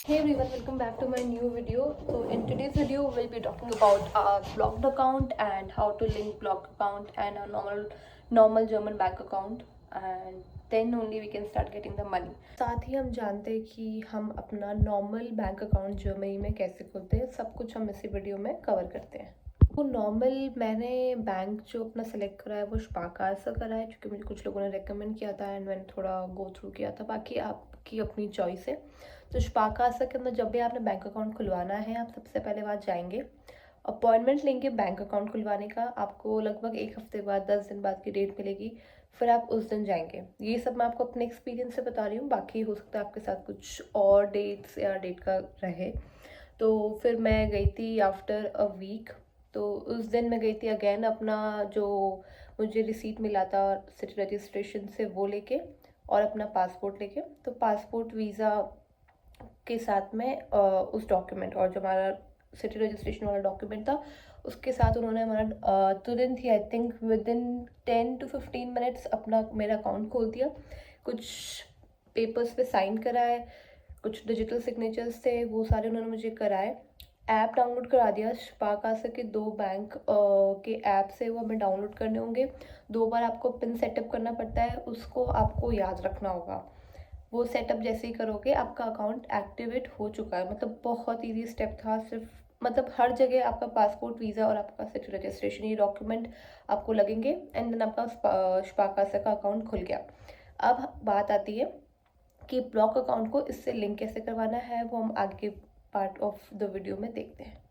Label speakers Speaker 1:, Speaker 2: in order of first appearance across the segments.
Speaker 1: Hey everyone, welcome back to my new video. So in today's video, we'll be talking about our blocked account and how to link blocked account and a normal German bank account, and then only we can start getting the money. साथ ही हम जानते हैं कि हम अपना normal bank account Germany में कैसे खोलते हैं, सब कुछ हम इसी वीडियो में कवर करते हैं। तो नॉर्मल मैंने बैंक जो अपना सेलेक्ट करा है वो स्पारकासा करा है, क्योंकि मुझे कुछ लोगों ने रेकमेंड किया था एंड मैंने थोड़ा गो थ्रू किया था। बाकी आपकी अपनी चॉइस है। तो स्पारकासा के अंदर जब भी आपने बैंक अकाउंट खुलवाना है, आप सबसे पहले वहाँ जाएंगे, अपॉइंटमेंट लेंगे बैंक अकाउंट खुलवाने का। आपको लगभग 1 हफ्ते बाद 10 दिन बाद की डेट मिलेगी, फिर आप उस दिन जाएंगे। ये सब मैं आपको अपने एक्सपीरियंस से बता रही हूँ, बाकी हो सकता है आपके साथ कुछ और डेट्स या डेट का रहे। तो फिर मैं गई थी आफ्टर अ वीक। तो उस दिन मैं गई थी अगेन, अपना जो मुझे रिसीट मिला था सिटी रजिस्ट्रेशन से वो लेके, और अपना पासपोर्ट लेके। तो पासपोर्ट वीज़ा के साथ में उस डॉक्यूमेंट और जो हमारा सिटी रजिस्ट्रेशन वाला डॉक्यूमेंट था उसके साथ उन्होंने हमारा तुरंत ही, I think within 10 to 15 minutes, अपना मेरा अकाउंट खोल दिया। कुछ पेपर्स पे साइन कराए, कुछ डिजिटल सिग्नेचर्स थे, वो सारे उन्होंने मुझे कराए। ऐप डाउनलोड करा दिया, स्पारकासा के 2 बैंक के ऐप से वो हमें डाउनलोड करने होंगे। 2 बार आपको पिन सेटअप करना पड़ता है, उसको आपको याद रखना होगा। वो सेटअप जैसे ही करोगे आपका अकाउंट एक्टिवेट हो चुका है। मतलब बहुत ईजी स्टेप था। सिर्फ मतलब हर जगह आपका पासपोर्ट, वीज़ा और आपका सिटी रजिस्ट्रेशन, ये डॉक्यूमेंट आपको लगेंगे एंड देन आपका स्पारकासा का अकाउंट खुल गया। अब बात आती है कि ब्लॉक अकाउंट को इससे लिंक कैसे करवाना है, वो हम आगे के पार्ट ऑफ द वीडियो में देखते हैं।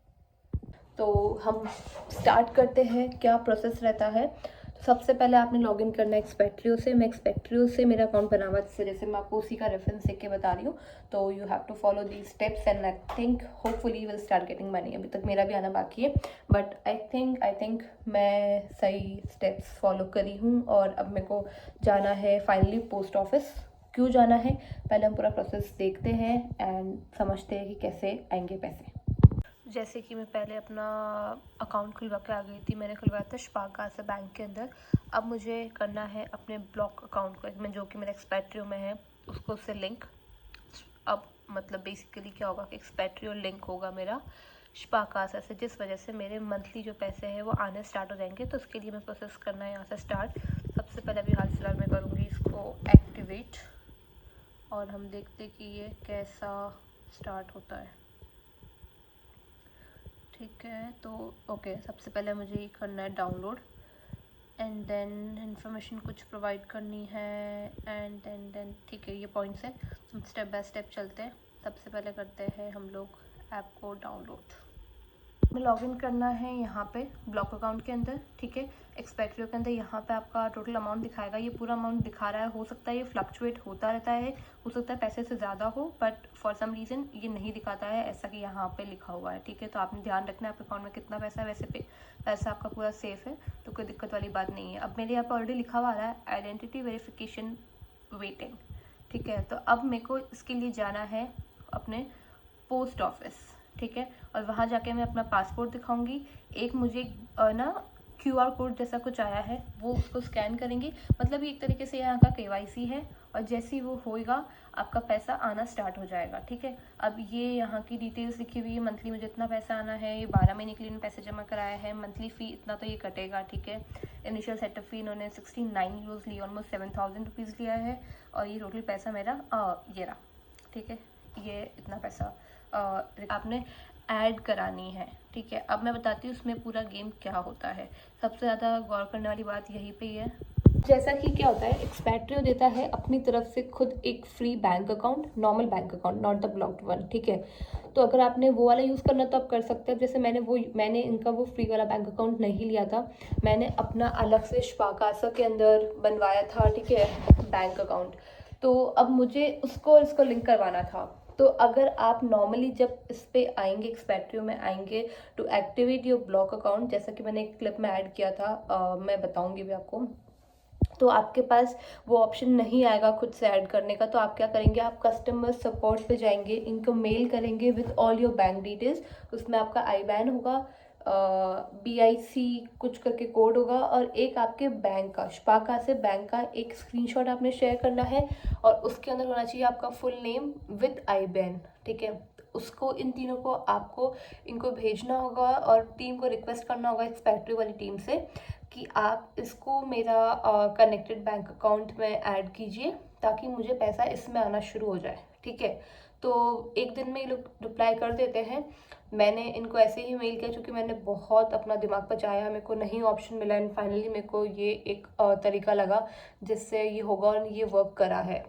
Speaker 1: तो हम स्टार्ट करते हैं, क्या प्रोसेस रहता है। तो सबसे पहले आपने लॉगिन करना है एक्सपेक्ट्रियो से। मैं एक्सपेक्ट्रियो से मेरा अकाउंट बना हुआ है, जिस वजह से मैं आपको उसी का रेफरेंस देख के बता रही हूँ। तो you have to follow these steps and I think hopefully will start getting money. अभी तक मेरा भी आना बाकी है, बट आई थिंक मैं सही स्टेप्स फॉलो करी हूँ। और अब मेरे को जाना है फाइनली पोस्ट ऑफिस। क्यों जाना है, पहले हम पूरा प्रोसेस देखते हैं एंड समझते हैं कि कैसे आएंगे पैसे। जैसे कि मैं पहले अपना अकाउंट खुलवा के आ गई थी, मैंने खुलवाया था स्पारकासा बैंक के अंदर। अब मुझे करना है अपने ब्लॉक अकाउंट को, मैं जो कि मेरा एक्सपेट्रियो में है, उसको उससे लिंक। अब मतलब बेसिकली क्या होगा कि एक्सपेट्रियो लिंक होगा मेरा स्पारकासा से, जिस वजह से मेरे मंथली जो पैसे हैं वो आने स्टार्ट हो जाएंगे। तो उसके लिए मैं प्रोसेस करना है यहाँ से स्टार्ट। सबसे पहले अभी हाल फिलहाल मैं करूँगी इसको एक्टिवेट, और हम देखते कि ये कैसा स्टार्ट होता है। ठीक है, तो ओके, सबसे पहले मुझे ये करना है डाउनलोड एंड देन इन्फॉर्मेशन कुछ प्रोवाइड करनी है एंड देन ठीक है, ये पॉइंट्स है। हम स्टेप बाय स्टेप चलते हैं। सबसे पहले करते हैं हम लोग ऐप को डाउनलोड। में लॉगिन करना है यहाँ पे ब्लॉक अकाउंट के अंदर, ठीक है। एक्सपेक्ट्रियो के अंदर यहाँ पे आपका टोटल अमाउंट दिखाएगा, ये पूरा अमाउंट दिखा रहा है। हो सकता है ये फ्लक्चुएट होता रहता है, हो सकता है पैसे से ज़्यादा हो, बट फॉर सम रीज़न ये नहीं दिखाता है ऐसा कि यहाँ पे लिखा हुआ है, ठीक है। तो आपने ध्यान रखना है आपके अकाउंट में कितना पैसा है। वैसे पे पैसा आपका पूरा सेफ है, तो कोई दिक्कत वाली बात नहीं है। अब मेरे यहाँ पर ऑलरेडी लिखा हुआ आ रहा है आइडेंटिटी वेरिफिकेशन वेटिंग, ठीक है। तो अब मेरे को इसके लिए जाना है अपने पोस्ट ऑफिस, ठीक है। और वहाँ जाके मैं अपना पासपोर्ट दिखाऊंगी। एक मुझे ना QR कोड जैसा कुछ आया है, वो उसको स्कैन करेंगे। मतलब ये एक तरीके से यहाँ का KYC है, और जैसे ही वो होएगा आपका पैसा आना स्टार्ट हो जाएगा, ठीक है। अब ये यहाँ की डिटेल्स लिखी हुई है, मंथली मुझे इतना पैसा आना है, ये 12 महीने के लिए पैसे जमा कराया है, मंथली फ़ी इतना तो ये कटेगा, ठीक है। इनिशियल सेटअप फ़ी इन्होंने 69 यूरोज़ ली, ऑलमोस्ट 7000 रुपीज़ लिया है। और ये टोटल पैसा मेरा ये रहा, ठीक है। ये इतना पैसा आपने ऐड करानी है, ठीक है। अब मैं बताती हूँ उसमें पूरा गेम क्या होता है। सबसे ज़्यादा गौर करने वाली बात यहीं पे ही है। जैसा कि क्या होता है, एक्सपेट्रियो देता है अपनी तरफ से खुद एक free bank account, normal bank account, not the blocked one, ठीक है। तो अगर आपने वो वाला यूज़ करना तो आप कर सकते हैं। जैसे मैंने इनका वो फ्री वाला बैंक अकाउंट नहीं लिया था, मैंने अपना अलग से स्पारकासा के अंदर बनवाया था, ठीक है, बैंक अकाउंट। तो अब मुझे उसको और इसको लिंक करवाना था। तो अगर आप नॉर्मली जब इस पे आएंगे, एक्सपेट्रियो में आएंगे to activate your block account, जैसा कि मैंने एक क्लिप में ऐड किया था, मैं बताऊंगी भी आपको। तो आपके पास वो ऑप्शन नहीं आएगा खुद से ऐड करने का। तो आप क्या करेंगे, आप कस्टमर सपोर्ट पे जाएंगे, इनको मेल करेंगे with all your bank details. उसमें आपका IBAN होगा, BIC कुछ करके कोड होगा, और एक आपके बैंक का, स्पाका से बैंक का एक स्क्रीनशॉट आपने शेयर करना है, और उसके अंदर होना चाहिए आपका फुल नेम विद IBAN, ठीक है। उसको, इन तीनों को आपको इनको भेजना होगा, और टीम को रिक्वेस्ट करना होगा, एक्सपेक्ट्री वाली टीम से, कि आप इसको मेरा कनेक्टेड बैंक अकाउंट में ऐड कीजिए ताकि मुझे पैसा इसमें आना शुरू हो जाए, ठीक है। तो एक दिन में ये लोग रिप्लाई कर देते हैं। मैंने इनको ऐसे ही मेल किया क्योंकि मैंने बहुत अपना दिमाग पचाया, मेरे को नहीं ऑप्शन मिला, एंड फाइनली मेरे को ये एक तरीका लगा जिससे ये होगा, और ये वर्क करा है,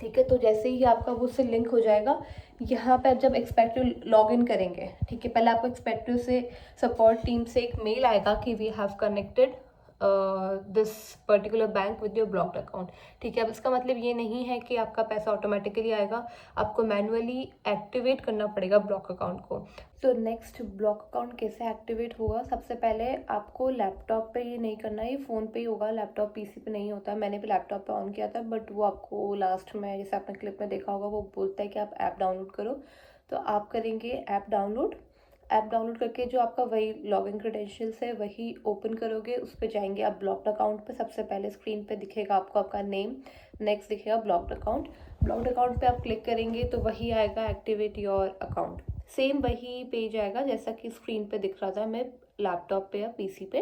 Speaker 1: ठीक है। तो जैसे ही आपका वो उससे लिंक हो जाएगा, यहाँ पे आप जब एक्सपेक्ट्री लॉग इन करेंगे, ठीक है, पहले आपको एक्सपेक्ट्री से सपोर्ट टीम से एक मेल आएगा कि we have connected this particular bank with your blocked account, ठीक है। अब इसका मतलब ये नहीं है कि आपका पैसा ऑटोमेटिकली आएगा, आपको मैनुअली एक्टिवेट करना पड़ेगा ब्लॉक अकाउंट को। तो नेक्स्ट, ब्लॉक अकाउंट कैसे एक्टिवेट होगा? सबसे पहले आपको लैपटॉप पे ये नहीं करना है, ये फ़ोन पे ही होगा, लैपटॉप PC पे नहीं होता। मैंने भी लैपटॉप पे ऑन किया था, बट वो आपको लास्ट में, जैसे आपने क्लिप में देखा होगा, वो बोलता है कि आप ऐप डाउनलोड करो। तो आप करेंगे ऐप डाउनलोड करके जो आपका वही लॉगिन क्रेडेंशियल्स है वही ओपन करोगे, उस पर जाएंगे आप ब्लॉक्ड अकाउंट पे। सबसे पहले स्क्रीन पे दिखेगा आपको आपका नेम, नेक्स्ट दिखेगा ब्लॉक्ड अकाउंट पे आप क्लिक करेंगे तो वही आएगा एक्टिवेट योर अकाउंट। सेम वही पेज आएगा जैसा कि स्क्रीन पे दिख रहा था मैं लैपटॉप पे या PC पे।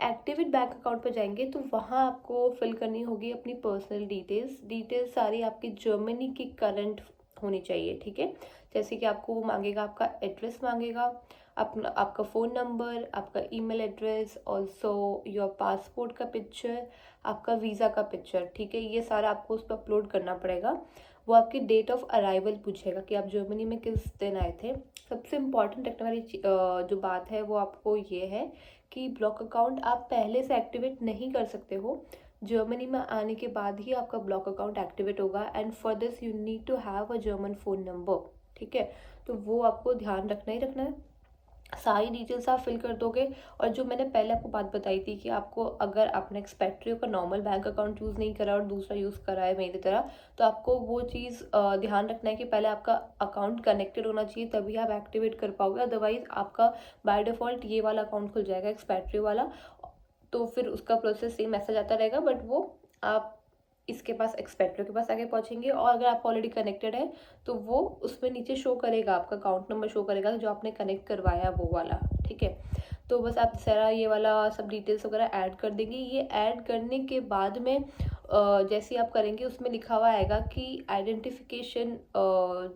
Speaker 1: एक्टिवेट बैंक अकाउंट पे जाएंगे तो वहाँ आपको फिल करनी होगी अपनी पर्सनल डिटेल्स सारी आपकी जर्मनी की करंट होनी चाहिए, ठीक है। जैसे कि आपको वो मांगेगा, आपका एड्रेस मांगेगा, अपना आपका फ़ोन नंबर, आपका email address, also your passport का पिक्चर, आपका वीज़ा का पिक्चर, ठीक है। ये सारा आपको उस पर अपलोड करना पड़ेगा। वो आपकी डेट ऑफ अराइवल पूछेगा कि आप जर्मनी में किस दिन आए थे। सबसे इम्पॉर्टेंट रखने वाली जो बात है वो आपको ये है कि ब्लॉक अकाउंट आप पहले से एक्टिवेट नहीं कर सकते हो, जर्मनी में आने के बाद ही आपका ब्लॉक अकाउंट एक्टिवेट होगा। And for this you need to have a German phone number, ठीक है। तो वो आपको ध्यान रखना ही रखना है। सारी डिटेल्स आप फिल कर दोगे। और जो मैंने पहले आपको बात बताई थी कि आपको, अगर आपने एक्सपेक्ट्री का नॉर्मल बैंक अकाउंट यूज़ नहीं करा और दूसरा यूज़ करा है मेरी तरह, तो आपको वो चीज़ ध्यान रखना है कि पहले आपका अकाउंट कनेक्टेड होना चाहिए, तभी आप एक्टिवेट कर पाओगे। अदरवाइज आपका बाय डिफ़ॉल्ट ये वाला अकाउंट खुल जाएगा, एक्सपेक्ट्री वाला, तो फिर उसका प्रोसेस सेम मैसेज आता रहेगा, बट वो आप इसके पास, एक्सपेक्ट्री के पास आगे पहुंचेंगे। और अगर आप ऑलरेडी कनेक्टेड है तो वो उसमें नीचे शो करेगा, आपका अकाउंट नंबर शो करेगा जो आपने कनेक्ट करवाया वो वाला, ठीक है। तो बस आप सारा ये वाला सब डिटेल्स वगैरह ऐड कर देंगे। ये ऐड करने के बाद में जैसे आप करेंगे उसमें लिखा हुआ आएगा कि आइडेंटिफिकेशन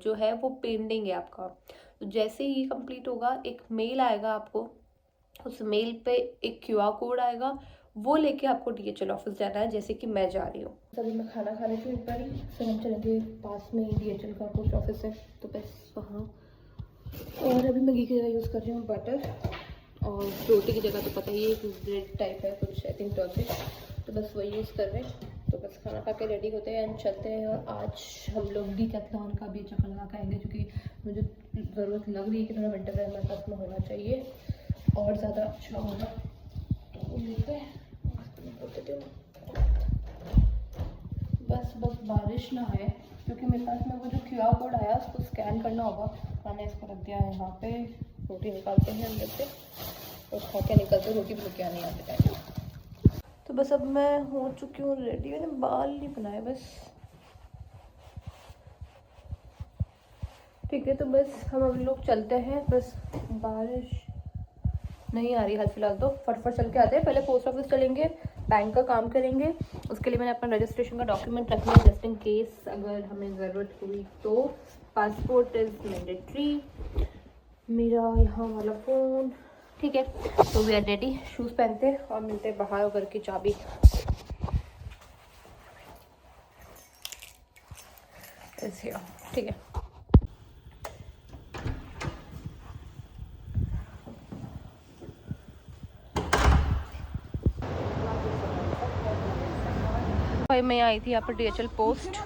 Speaker 1: जो है वो पेंडिंग है आपका। तो जैसे ही कंप्लीट होगा एक मेल आएगा आपको, उस मेल पे एक QR कोड आएगा, वो लेके आपको DHL ऑफिस जाना है, जैसे कि मैं जा रही हूँ। अभी मैं खाना खाने से ऊपर ही, फिर हम चलेंगे, पास में ही DHL का पोस्ट ऑफिस है, तो बस वहाँ। और अभी मैं घी की जगह यूज़ कर रही हूँ बटर, और रोटी की जगह तो पता ही है कि ब्रेड टाइप है कुछ, आई थिंक टर्किश, तो बस वही यूज़ कर रहे हैं। तो बस खाना खा के रेडी होते हैं एंड चलते हैं। और आज हम लोग डिकैथलॉन का भी चक्कर लगा के आएंगे, क्योंकि मुझे ज़रूरत लग रही है कि थोड़ा विंटर वेयर मेरे पास में होना चाहिए और ज़्यादा अच्छा होगा। तो लेते हैं, बस बारिश ना आए, क्योंकि मेरे पास में वो जो QR कोड आया उसको स्कैन करना होगा। मैंने इसको रख दिया है यहाँ पे। रोटी निकालते हैं अंदर से और खा के निकलते, रोटी भी क्या नहीं आते टाइम। तो बस अब मैं हो चुकी हूँ रेडी, मैंने बाल नहीं बनाए बस, ठीक है। तो बस हम अभी लोग चलते हैं, बस बारिश नहीं आ रही हाल फिलहाल, तो फटफट चल के आते हैं। पहले पोस्ट ऑफिस चलेंगे, बैंक का काम करेंगे। उसके लिए मैंने अपना रजिस्ट्रेशन का डॉक्यूमेंट रखना है जस्ट इन केस अगर हमें ज़रूरत हुई तो। पासपोर्ट इज़ मैंडेटरी, मेरा यहाँ वाला फ़ोन, ठीक है। तो वी आर रेडी, शूज़ पहनते हैं और मिलते हैं बाहर। घर की चाबी ऐसे, ठीक है। मैं आई थी यहाँ पर DHL पोस्ट,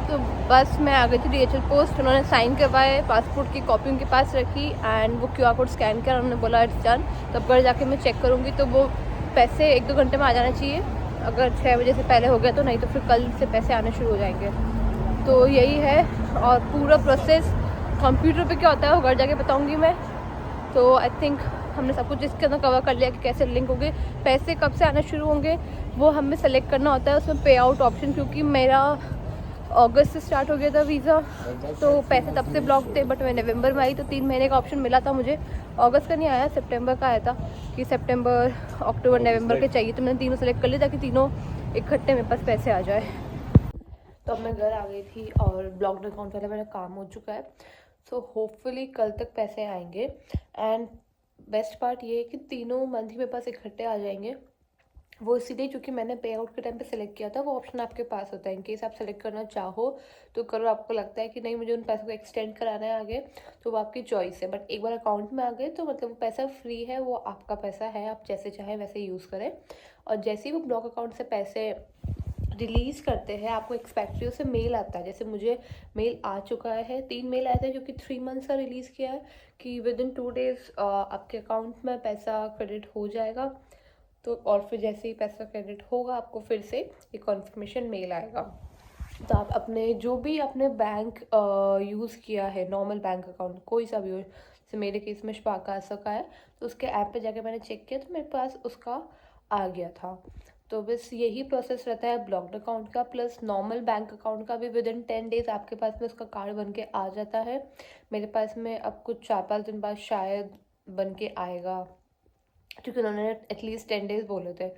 Speaker 1: तो बस मैं आ गई थी DHL पोस्ट। उन्होंने साइन करवाए, पासपोर्ट की कॉपी उनके पास रखी एंड वो QR कोड स्कैन किया, उन्होंने बोला इट्स डन। तब घर जाके मैं चेक करूँगी, तो वो पैसे 1-2 घंटे में आ जाना चाहिए। अगर 6 बजे से पहले हो गया तो, नहीं तो फिर कल से पैसे आने शुरू हो जाएंगे। तो यही है, और पूरा प्रोसेस कंप्यूटर पे क्या होता है वो घर जाके बताऊँगी मैं। तो आई थिंक हमने सब कुछ इसके अंदर कवर कर लिया कि कैसे लिंक होंगे, पैसे कब से आना शुरू होंगे वो हमें सेलेक्ट करना होता है उसमें पे आउट ऑप्शन, क्योंकि मेरा अगस्त से स्टार्ट हो गया था वीज़ा, तो पैसे तब से ब्लॉक थे। बट मैं नवंबर में आई तो 3 महीने का ऑप्शन मिला था मुझे, अगस्त का नहीं आया, सितंबर का आया था कि सितंबर अक्टूबर नवंबर के चाहिए, तो मैंने तीनों सेलेक्ट कर लिए ताकि तीनों इकट्ठे मेरे पास पैसे आ जाए। तो अब मैं घर आ गई थी और ब्लॉक्ड अकाउंट वाला मेरा काम हो चुका है, सो होपफुली कल तक पैसे आएंगे। एंड बेस्ट पार्ट ये है कि तीनों मंथ ही मेरे पास इकट्ठे आ जाएंगे, वो इसीलिए क्योंकि मैंने पे आउट के टाइम पे सेलेक्ट किया था, वो ऑप्शन आपके पास होता है। इन केस आप सेलेक्ट करना चाहो तो करो, आपको लगता है कि नहीं मुझे उन पैसों को एक्सटेंड कराना है आगे, तो वो आपकी चॉइस है। बट एक बार अकाउंट में आ गए तो मतलब वो पैसा फ्री है, वो आपका पैसा है, आप जैसे चाहें वैसे यूज़ करें। और जैसे ही वो ब्लॉक अकाउंट से पैसे रिलीज़ करते हैं आपको एक्सपेक्ट्रियो से मेल आता है। जैसे मुझे मेल आ चुका है, 3 मेल आए थे, क्योंकि 3 मंथ्स का रिलीज़ किया है कि विद इन 2 डेज़ आपके अकाउंट में पैसा क्रेडिट हो जाएगा। तो और फिर जैसे ही पैसा क्रेडिट होगा आपको फिर से एक कॉन्फर्मेशन मेल आएगा। तो आप अपने जो भी आपने बैंक यूज़ किया है, नॉर्मल बैंक अकाउंट कोई सा भी हो, जैसे मेरे केस में स्पारकासा का है, तो उसके ऐप पे जाके मैंने चेक किया तो मेरे पास उसका आ गया था। तो बस यही प्रोसेस रहता है ब्लॉक्ड अकाउंट का, प्लस नॉर्मल बैंक अकाउंट का भी विद इन 10 डेज़ आपके पास में उसका कार्ड बन के आ जाता है। मेरे पास में अब कुछ 4-5 दिन बाद शायद बन के आएगा, क्योंकि उन्होंने एटलीस्ट 10 डेज़ बोले थे।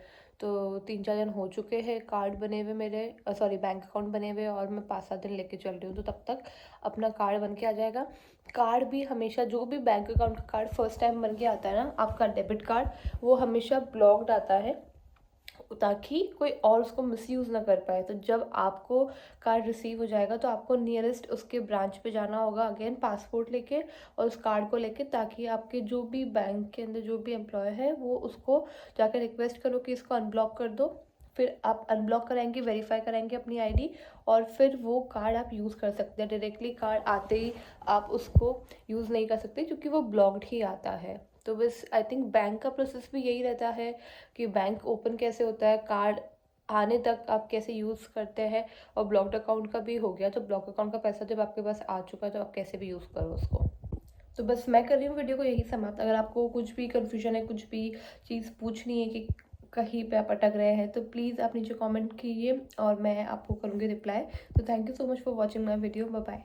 Speaker 1: तो 3-4 दिन हो चुके हैं कार्ड बने हुए मेरे, सॉरी बैंक अकाउंट बने हुए, और मैं 5-7 दिन लेके चल रही हूँ, तो तब तक अपना कार्ड बन के आ जाएगा। कार्ड भी हमेशा, जो भी बैंक अकाउंट का कार्ड फर्स्ट टाइम बन के आता है ना आपका डेबिट कार्ड, वो हमेशा ब्लॉक्ड आता है ताकि कोई और उसको मिसयूज़ ना कर पाए। तो जब आपको कार्ड रिसीव हो जाएगा तो आपको नियरेस्ट उसके ब्रांच पे जाना होगा अगेन पासपोर्ट लेके और उस कार्ड को लेके, ताकि आपके जो भी बैंक के अंदर जो भी एम्प्लॉय है वो उसको जाकर रिक्वेस्ट करो कि इसको अनब्लॉक कर दो। फिर आप अनब्लॉक कराएंगे, वेरीफाई कराएंगे अपनी आईडी, और फिर वो कार्ड आप यूज़ कर सकते हैं। डायरेक्टली कार्ड आते ही आप उसको यूज़ नहीं कर सकते क्योंकि वो ब्लॉक्ड ही आता है। तो बस आई थिंक बैंक का प्रोसेस भी यही रहता है कि बैंक ओपन कैसे होता है, कार्ड आने तक आप कैसे यूज़ करते हैं, और ब्लॉक्ड अकाउंट का भी हो गया। तो ब्लॉक अकाउंट का पैसा जब आपके पास आ चुका है तो आप कैसे भी यूज़ करो उसको। तो बस मैं कर रही हूँ वीडियो को यही समाप्त। अगर आपको कुछ भी कन्फ्यूजन है, कुछ भी चीज़ पूछनी है कि कहीं पे आप अटक रहे हैं, तो प्लीज़ आप नीचे कमेंट कीजिए और मैं आपको करूँगी रिप्लाई। तो thank you so much for watching my video. Bye bye.